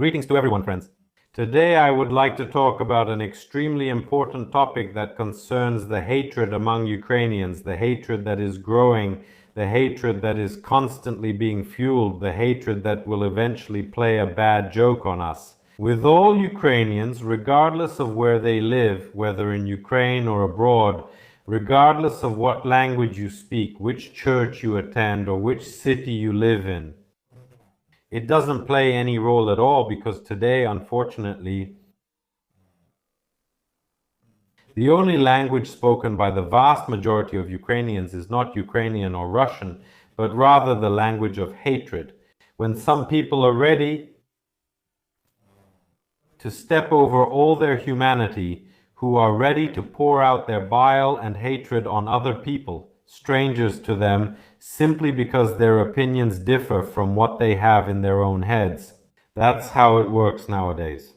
Greetings to everyone, friends. Today I would like to talk about an extremely important topic that concerns the hatred among Ukrainians, the hatred that is growing, the hatred that is constantly being fueled, the hatred that will eventually play a bad joke on us. With all Ukrainians, regardless of where they live, whether in Ukraine or abroad, regardless of what language you speak, which church you attend, or which city you live in, it doesn't play any role at all, because today, unfortunately, the only language spoken by the vast majority of Ukrainians is not Ukrainian or Russian, but rather the language of hatred. When some people are ready to step over all their humanity, who are ready to pour out their bile and hatred on other people, strangers to them, simply because their opinions differ from what they have in their own heads. That's how it works nowadays.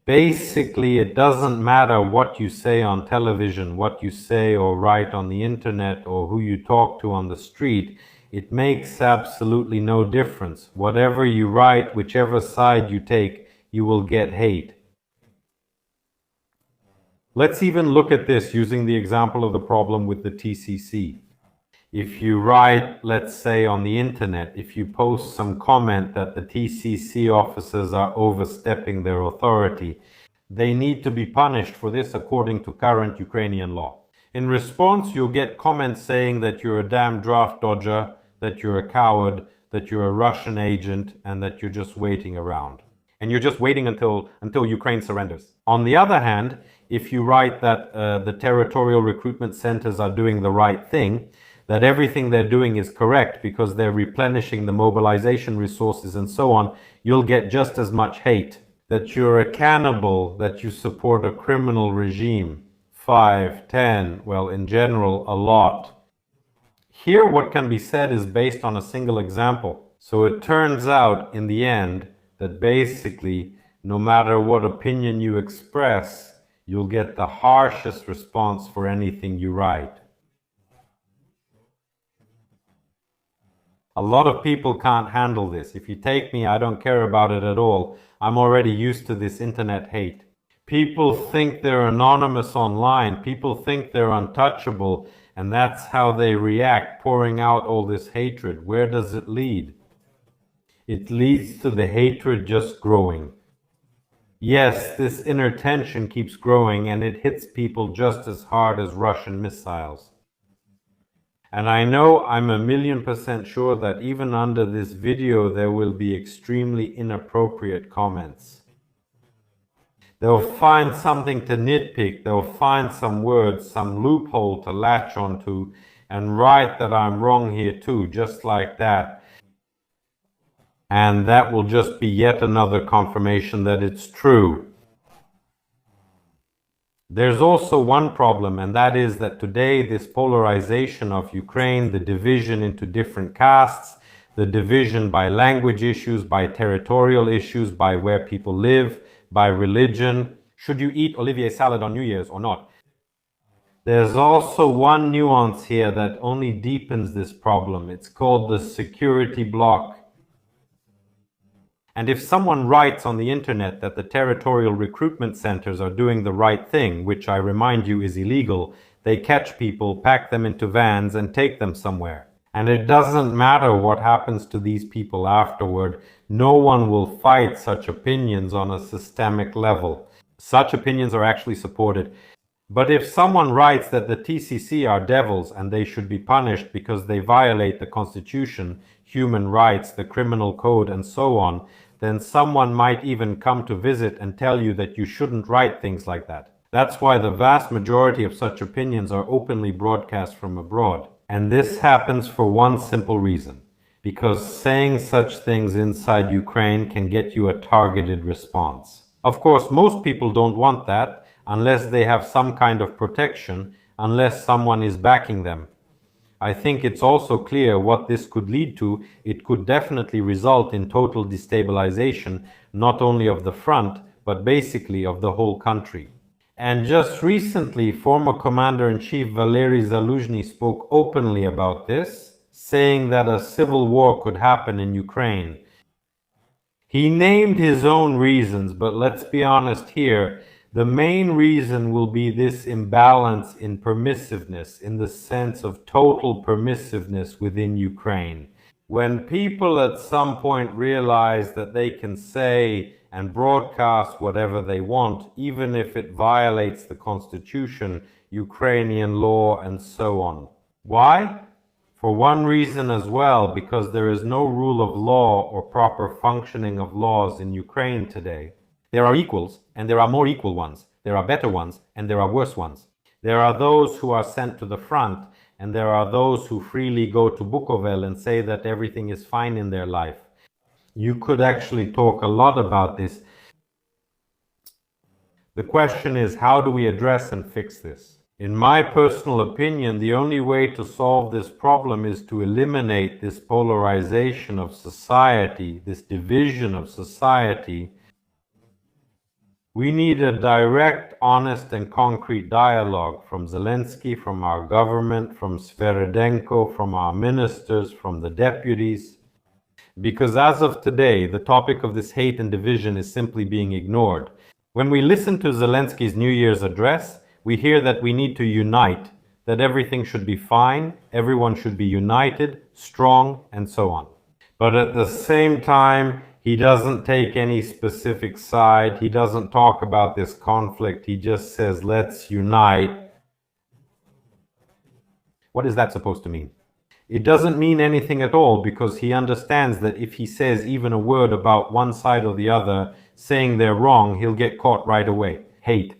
Basically, it doesn't matter what you say on television, what you say or write on the internet, or who you talk to on the street. It makes absolutely no difference. Whatever you write, whichever side you take, you will get hate. Let's even look at this using the example of the problem with the TCC. If you write, let's say on the internet, if you post some comment that the TCC officers are overstepping their authority, they need to be punished for this according to current Ukrainian law. In response, you'll get comments saying that you're a damn draft dodger, that you're a coward, that you're a Russian agent, and that you're just waiting around. And you're just waiting until Ukraine surrenders. On the other hand, if you write that the territorial recruitment centers are doing the right thing, that everything they're doing is correct because they're replenishing the mobilization resources and so on, you'll get just as much hate. That you're a cannibal, that you support a criminal regime. 5, 10, well, in general, a lot. Here, what can be said is based on a single example. So it turns out, in the end, that basically, no matter what opinion you express, you'll get the harshest response for anything you write. A lot of people can't handle this. If you take me, I don't care about it at all. I'm already used to this internet hate. People think they're anonymous online. People think they're untouchable, and that's how they react, pouring out all this hatred. Where does it lead? It leads to the hatred just growing. Yes, this inner tension keeps growing, and it hits people just as hard as Russian missiles. And I know I'm 1,000,000% sure that even under this video there will be extremely inappropriate comments. They'll find something to nitpick, they'll find some words, some loophole to latch onto, and write that I'm wrong here too, just like that. And that will just be yet another confirmation that it's true. There's also one problem, and that is that today this polarization of Ukraine, the division into different castes, the division by language issues, by territorial issues, by where people live, by religion. Should you eat Olivier salad on New Year's or not? There's also one nuance here that only deepens this problem. It's called the security block. And if someone writes on the internet that the territorial recruitment centers are doing the right thing, which I remind you is illegal, they catch people, pack them into vans, and take them somewhere. And it doesn't matter what happens to these people afterward. No one will fight such opinions on a systemic level. Such opinions are actually supported. But if someone writes that the TCC are devils and they should be punished because they violate the Constitution, human rights, the criminal code, and so on, then someone might even come to visit and tell you that you shouldn't write things like that. That's why the vast majority of such opinions are openly broadcast from abroad. And this happens for one simple reason. Because saying such things inside Ukraine can get you a targeted response. Of course, most people don't want that, unless they have some kind of protection, unless someone is backing them. I think it's also clear what this could lead to. It could definitely result in total destabilization, not only of the front, but basically of the whole country. And just recently, former Commander-in-Chief Valery Zaluzhny spoke openly about this, saying that a civil war could happen in Ukraine. He named his own reasons, but let's be honest here. The main reason will be this imbalance in permissiveness, in the sense of total permissiveness within Ukraine. When people at some point realize that they can say and broadcast whatever they want, even if it violates the constitution, Ukrainian law, and so on. Why? For one reason as well, because there is no rule of law or proper functioning of laws in Ukraine today. There are equals, and there are more equal ones. There are better ones, and there are worse ones. There are those who are sent to the front, and there are those who freely go to Bukovel and say that everything is fine in their life. You could actually talk a lot about this. The question is, how do we address and fix this? In my personal opinion, the only way to solve this problem is to eliminate this polarization of society, this division of society. We need a direct, honest, and concrete dialogue from Zelensky, from our government, from Sveredenko, from our ministers, from the deputies. Because as of today, the topic of this hate and division is simply being ignored. When we listen to Zelensky's New Year's address, we hear that we need to unite, that everything should be fine, everyone should be united, strong, and so on. But at the same time, he doesn't take any specific side. He doesn't talk about this conflict. He just says, let's unite. What is that supposed to mean? It doesn't mean anything at all, because he understands that if he says even a word about one side or the other, saying they're wrong, he'll get caught right away. Hate.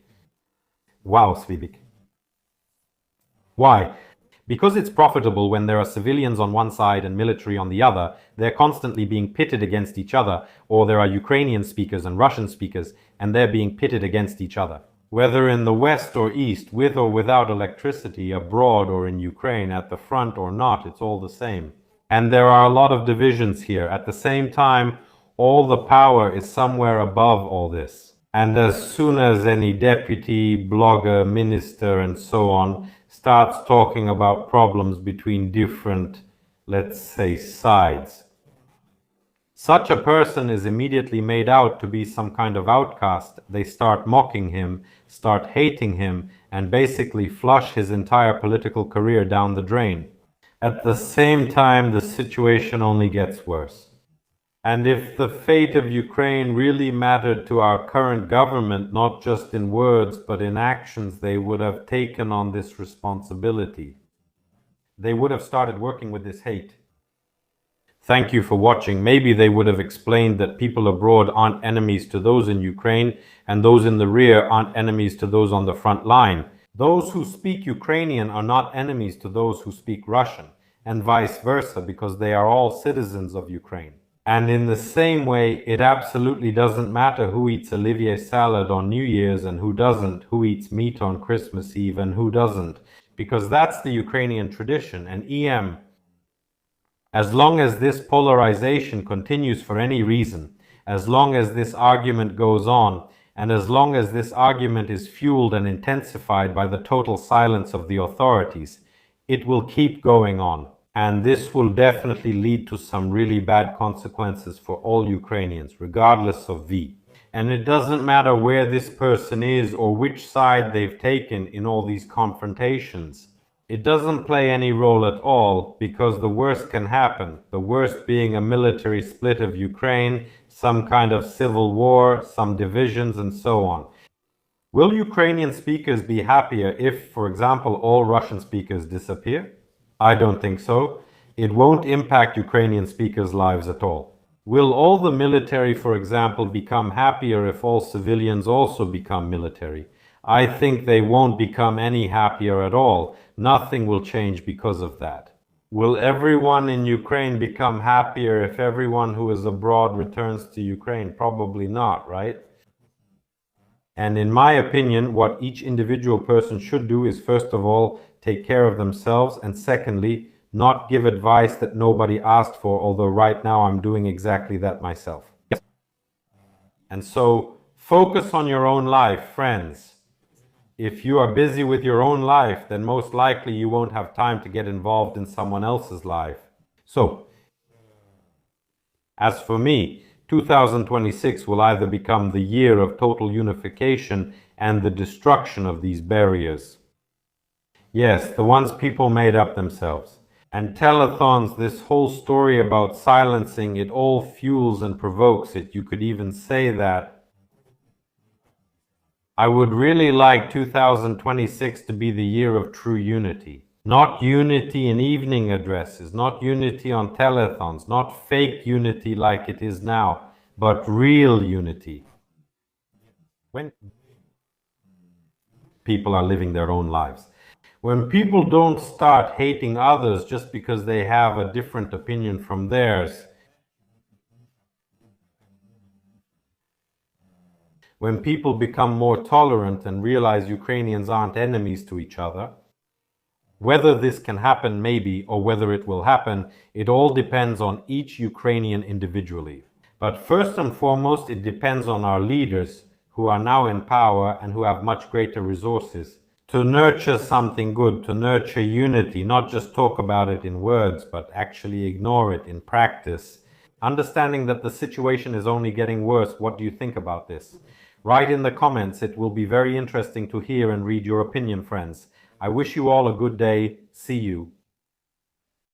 Wow, Svibik. Why? Because it's profitable when there are civilians on one side and military on the other. They're constantly being pitted against each other, or there are Ukrainian speakers and Russian speakers, and they're being pitted against each other. Whether in the west or east, with or without electricity, abroad or in Ukraine, at the front or not, it's all the same. And there are a lot of divisions here. At the same time, all the power is somewhere above all this. And as soon as any deputy, blogger, minister, and so on starts talking about problems between different, let's say, sides, such a person is immediately made out to be some kind of outcast. They start mocking him, start hating him, and basically flush his entire political career down the drain. At the same time, the situation only gets worse. And if the fate of Ukraine really mattered to our current government, not just in words but in actions, they would have taken on this responsibility. They would have started working with this hate. Thank you for watching. Maybe they would have explained that people abroad aren't enemies to those in Ukraine, and those in the rear aren't enemies to those on the front line. Those who speak Ukrainian are not enemies to those who speak Russian, and vice versa, because they are all citizens of Ukraine. And in the same way, it absolutely doesn't matter who eats Olivier salad on New Year's and who doesn't, who eats meat on Christmas Eve and who doesn't, because that's the Ukrainian tradition. And EM, as long as this polarization continues for any reason, as long as this argument goes on, and as long as this argument is fueled and intensified by the total silence of the authorities, it will keep going on. And this will definitely lead to some really bad consequences for all Ukrainians, regardless of V. And it doesn't matter where this person is or which side they've taken in all these confrontations. It doesn't play any role at all, because the worst can happen. The worst being a military split of Ukraine, some kind of civil war, some divisions, and so on. Will Ukrainian speakers be happier if, for example, all Russian speakers disappear? I don't think so. It won't impact Ukrainian speakers' lives at all. Will all the military, for example, become happier if all civilians also become military? I think they won't become any happier at all. Nothing will change because of that. Will everyone in Ukraine become happier if everyone who is abroad returns to Ukraine? Probably not, right? And in my opinion, what each individual person should do is, first of all, take care of themselves, and secondly, not give advice that nobody asked for, although right now I'm doing exactly that myself. Yes. And so, focus on your own life, friends. If you are busy with your own life, then most likely you won't have time to get involved in someone else's life. So, as for me, 2026 will either become the year of total unification and the destruction of these barriers. Yes, the ones people made up themselves. And telethons, this whole story about silencing, it all fuels and provokes it. You could even say that. I would really like 2026 to be the year of true unity. Not unity in evening addresses, not unity on telethons, not fake unity like it is now, but real unity. When people are living their own lives. When people don't start hating others just because they have a different opinion from theirs. When people become more tolerant and realize Ukrainians aren't enemies to each other. Whether this can happen, maybe, or whether it will happen, it all depends on each Ukrainian individually. But first and foremost, it depends on our leaders, who are now in power and who have much greater resources, to nurture something good, to nurture unity, not just talk about it in words, but actually ignore it in practice. Understanding that the situation is only getting worse, what do you think about this? Write in the comments. It will be very interesting to hear and read your opinion, friends. I wish you all a good day. See you.